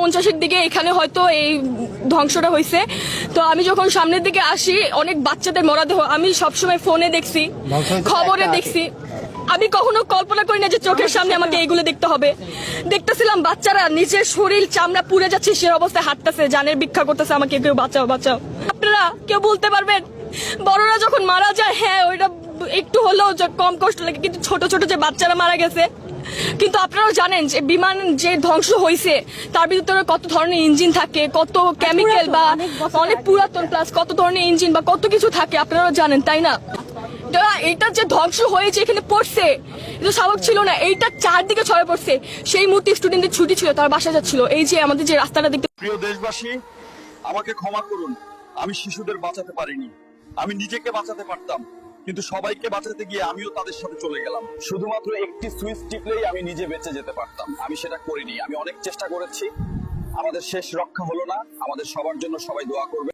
50-এর দিকে এখানে হয়তো এই ধ্বংসটা হয়েছে। তো আমি যখন সামনের দিকে আসি অনেক বাচ্চাদের মরদেহ আমি সবসময় ফোনে দেখছি, খবরে দেখছি। আমি কখনো কল্পনা করি না যে চোখের সামনে আমাকে এইগুলো দেখতে হবে। দেখতেছিলাম বাচ্চারা নিজের শরীর চামড়া পুড়ে যাচ্ছে, সে অবস্থায় হাঁটতেছে, জানের ভিক্ষা করতেছে, আমাকে কেউ বাঁচাও বাঁচাও। আপনারা কেউ বলতে পারবেন বড়রা যখন মারা যায়, হ্যাঁ ওইটা একটু হলেও কম কষ্ট লাগে, কিন্তু ছোট ছোট যে বাচ্চারা মারা গেছে। কিন্তু আপনারাও জানেন যে বিমান যে ধ্বংস হয়েছে তার ভিতরে কত ধরনের ইঞ্জিন থাকে, কত কেমিক্যাল বা অনেক পুরাতন, প্লাস কত ধরনের ইঞ্জিন বা কত কিছু থাকে, আপনারাও জানেন তাই না? এইটা যে ধ্বংস হয়েছে এখানে পড়ছে, এটা স্বাভাবিক ছিল না। এইটা চারদিকে ছড়ে পড়ছে। সেই মুহূর্তে স্টুডেন্টদের ছুটি ছিল, তারা বাসা যাচ্ছিল। এই যে আমাদের যে রাস্তাটা দেখতে। প্রিয় দেশবাসী, আমাকে ক্ষমা করুন, আমি শিশুদের বাঁচাতে পারিনি। আমি নিজেকে বাঁচাতে পারতাম, কিন্তু সবাইকে বাঁচাতে গিয়ে আমিও তাদের সাথে চলে গেলাম। শুধুমাত্র একটি সুইচ টিপলেই আমি নিজে বেঁচে যেতে পারতাম, আমি সেটা করিনি। আমি অনেক চেষ্টা করেছি, আমাদের শেষ রক্ষা হলো না। আমাদের সবার জন্য সবাই দোয়া করবে।